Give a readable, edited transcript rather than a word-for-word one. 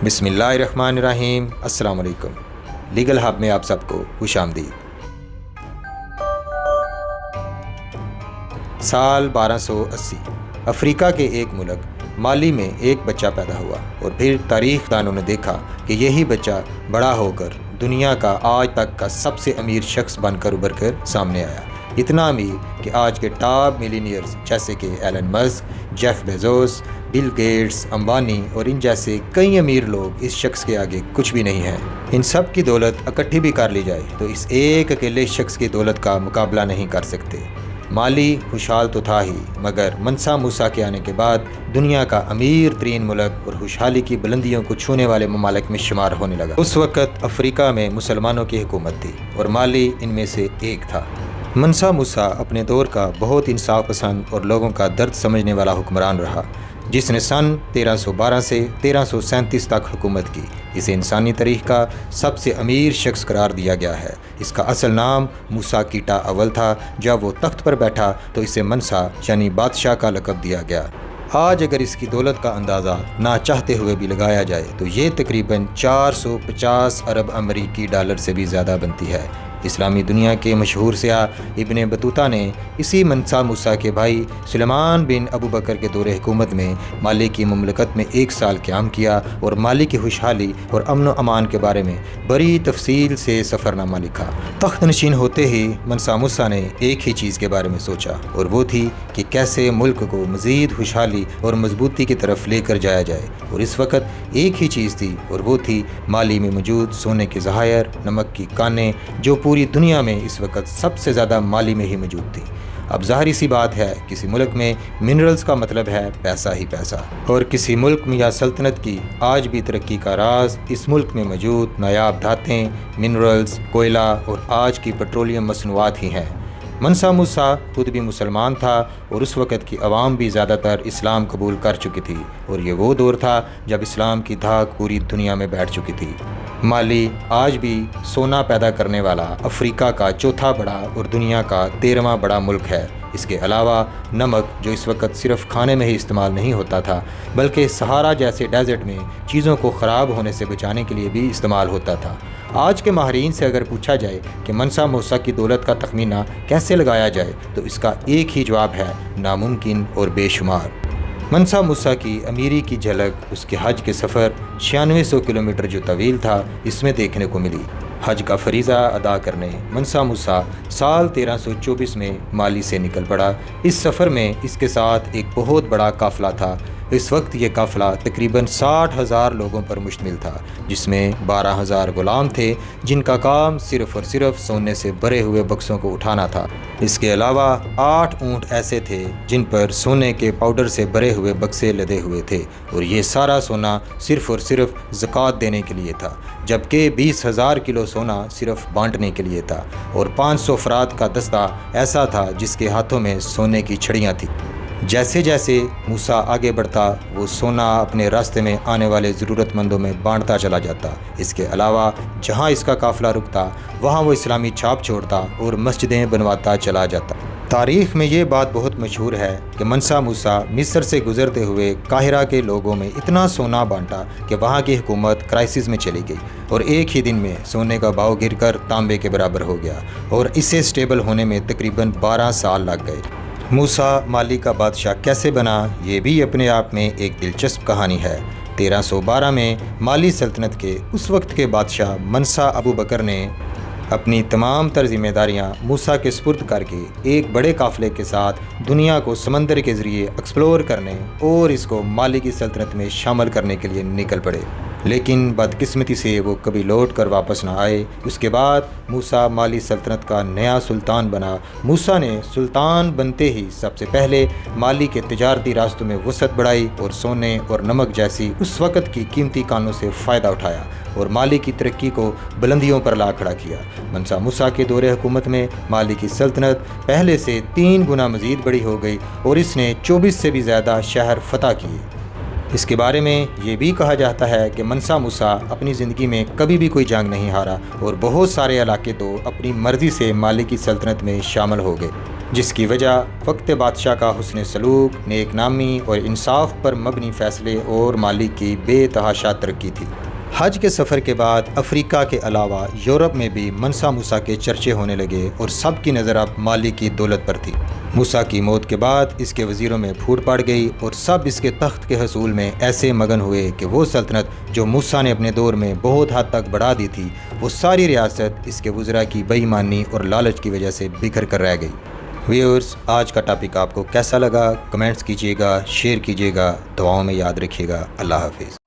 بسم اللہ الرحمن الرحیم۔ السلام علیکم۔ لیگل ہب میں آپ سب کو خوش آمدید۔ سال 1280 افریقہ کے ایک ملک مالی میں ایک بچہ پیدا ہوا اور پھر تاریخ دانوں نے دیکھا کہ یہی بچہ بڑا ہو کر دنیا کا آج تک کا سب سے امیر شخص بن کر ابھر کر سامنے آیا۔ اتنا امیر کہ آج کے ٹاپ ملینئرز جیسے کہ Elon Musk, Jeff Bezos, Bill Gates, Ambani اور ان جیسے کئی امیر لوگ اس شخص کے آگے کچھ بھی نہیں ہیں۔ ان سب کی دولت اکٹھی بھی کر لی جائے تو اس ایک اکیلے شخص کی دولت کا مقابلہ نہیں کر سکتے۔ مالی خوشحال تو تھا ہی، مگر منسا موسیٰ کے آنے کے بعد دنیا کا امیر ترین ملک اور خوشحالی کی بلندیوں کو چھونے والے ممالک میں شمار ہونے لگا۔ اس وقت افریقہ میں مسلمانوں کی حکومت تھی اور مالی ان میں سے ایک تھا۔ منسا موسیٰ اپنے دور کا بہت انصاف پسند اور لوگوں کا درد سمجھنے والا حکمران رہا، جس نے سن 1312 سے 1337 تک حکومت کی۔ اسے انسانی تاریخ کا سب سے امیر شخص قرار دیا گیا ہے۔ اس کا اصل نام موسیٰ کیٹا اول تھا۔ جب وہ تخت پر بیٹھا تو اسے منسا یعنی بادشاہ کا لقب دیا گیا۔ آج اگر اس کی دولت کا اندازہ نہ چاہتے ہوئے بھی لگایا جائے تو یہ تقریباً 450 ارب امریکی ڈالر سے بھی زیادہ بنتی ہے۔ اسلامی دنیا کے مشہور سیاح ابن بطوطہ نے اسی منسا موسیٰ کے بھائی سلیمان بن ابو بکر کے دور حکومت میں مالی کی مملکت میں 1 سال قیام کیا اور مالی کی خوشحالی اور امن و امان کے بارے میں بڑی تفصیل سے سفر نامہ لکھا۔ تخت نشین ہوتے ہی منسا موسیٰ نے ایک ہی چیز کے بارے میں سوچا اور وہ تھی کہ کیسے ملک کو مزید خوشحالی اور مضبوطی کی طرف لے کر جایا جائے، اور اس وقت ایک ہی چیز تھی اور وہ تھی مالی میں موجود سونے کے ذخائر، نمک کی کانیں، جو پوری دنیا میں اس وقت سب سے زیادہ مالی میں ہی موجود تھی۔ اب ظاہری سی بات ہے، کسی ملک میں منرلز کا مطلب ہے پیسہ ہی پیسہ، اور کسی ملک میں یا سلطنت کی آج بھی ترقی کا راز اس ملک میں موجود نایاب دھاتیں، منرلز، کوئلہ اور آج کی پیٹرولیم مصنوعات ہی ہیں۔ منسا موسیٰ خود بھی مسلمان تھا اور اس وقت کی عوام بھی زیادہ تر اسلام قبول کر چکی تھی، اور یہ وہ دور تھا جب اسلام کی دھاک پوری دنیا میں بیٹھ چکی تھی۔ مالی آج بھی سونا پیدا کرنے والا افریقہ کا چوتھا بڑا اور دنیا کا 13واں بڑا ملک ہے۔ اس کے علاوہ نمک، جو اس وقت صرف کھانے میں ہی استعمال نہیں ہوتا تھا بلکہ صحارا جیسے ڈیزرٹ میں چیزوں کو خراب ہونے سے بچانے کے لیے بھی استعمال ہوتا تھا۔ آج کے ماہرین سے اگر پوچھا جائے کہ منسا موسیٰ کی دولت کا تخمینہ کیسے لگایا جائے تو اس کا ایک ہی جواب ہے: ناممکن اور بے شمار۔ منسا موسیٰ کی امیری کی جھلک اس کے حج کے سفر 9600 کلومیٹر جو طویل تھا اس میں دیکھنے کو ملی۔ حج کا فریضہ ادا کرنے منسا موسیٰ سال 1324 میں مالی سے نکل پڑا۔ اس سفر میں اس کے ساتھ ایک بہت بڑا قافلہ تھا۔ اس وقت یہ قافلہ تقریباً 60,000 لوگوں پر مشتمل تھا، جس میں 12,000 غلام تھے جن کا کام صرف اور صرف سونے سے بھرے ہوئے بکسوں کو اٹھانا تھا۔ اس کے علاوہ 8 اونٹ ایسے تھے جن پر سونے کے پاؤڈر سے بھرے ہوئے بکسے لدے ہوئے تھے، اور یہ سارا سونا صرف اور صرف زکوٰۃ دینے کے لیے تھا، جبکہ 20,000 کلو سونا صرف بانٹنے کے لیے تھا، اور 500 افراد کا دستہ ایسا تھا جس کے ہاتھوں میں سونے کی چھڑیاں تھیں۔ جیسے جیسے موسیٰ آگے بڑھتا وہ سونا اپنے راستے میں آنے والے ضرورت مندوں میں بانٹتا چلا جاتا۔ اس کے علاوہ جہاں اس کا قافلہ رکتا وہاں وہ اسلامی چھاپ چھوڑتا اور مسجدیں بنواتا چلا جاتا۔ تاریخ میں یہ بات بہت مشہور ہے کہ منسا موسیٰ مصر سے گزرتے ہوئے قاہرہ کے لوگوں میں اتنا سونا بانٹا کہ وہاں کی حکومت کرائسس میں چلی گئی، اور ایک ہی دن میں سونے کا بھاؤ گر کر تانبے کے برابر ہو گیا، اور اسے سٹیبل ہونے میں تقریباً 12 سال لگ گئے۔ موسیٰ مالی کا بادشاہ کیسے بنا، یہ بھی اپنے آپ میں ایک دلچسپ کہانی ہے۔ 1312 میں مالی سلطنت کے اس وقت کے بادشاہ منسا ابو بکر نے اپنی تمام تر ذمہ داریاں موسیٰ کے سپرد کر کے ایک بڑے قافلے کے ساتھ دنیا کو سمندر کے ذریعے ایکسپلور کرنے اور اس کو مالی کی سلطنت میں شامل کرنے کے لیے نکل پڑے، لیکن بدقسمتی سے وہ کبھی لوٹ کر واپس نہ آئے۔ اس کے بعد موسیٰ مالی سلطنت کا نیا سلطان بنا۔ موسیٰ نے سلطان بنتے ہی سب سے پہلے مالی کے تجارتی راستوں میں وسعت بڑھائی اور سونے اور نمک جیسی اس وقت کی قیمتی کانوں سے فائدہ اٹھایا اور مالی کی ترقی کو بلندیوں پر لا کھڑا کیا۔ منسا موسیٰ کے دور حکومت میں مالی کی سلطنت پہلے سے 3 گنا مزید بڑی ہو گئی اور اس نے 24 سے بھی زیادہ شہر فتح کیے۔ اس کے بارے میں یہ بھی کہا جاتا ہے کہ منسا موسیٰ اپنی زندگی میں کبھی بھی کوئی جنگ نہیں ہارا اور بہت سارے علاقے تو اپنی مرضی سے مالی کی سلطنت میں شامل ہو گئے۔ جس کی وجہ وقت بادشاہ کا حسن سلوک، نیک نامی اور انصاف پر مبنی فیصلے اور مالی کی بے تحاشا ترقی تھی۔ حج کے سفر کے بعد افریقہ کے علاوہ یورپ میں بھی منسا موسیٰ کے چرچے ہونے لگے اور سب کی نظر اب مالی کی دولت پر تھی۔ موسیٰ کی موت کے بعد اس کے وزیروں میں پھوٹ پڑ گئی اور سب اس کے تخت کے حصول میں ایسے مگن ہوئے کہ وہ سلطنت جو موسیٰ نے اپنے دور میں بہت حد تک بڑھا دی تھی، وہ ساری ریاست اس کے وزراء کی بے ایمانی اور لالچ کی وجہ سے بکھر کر رہ گئی۔ ویورز، آج کا ٹاپک آپ کو کیسا لگا؟ کمنٹس کیجیے گا، شیئر کیجیے گا، دعاؤں میں یاد رکھیے گا۔ اللہ حافظ۔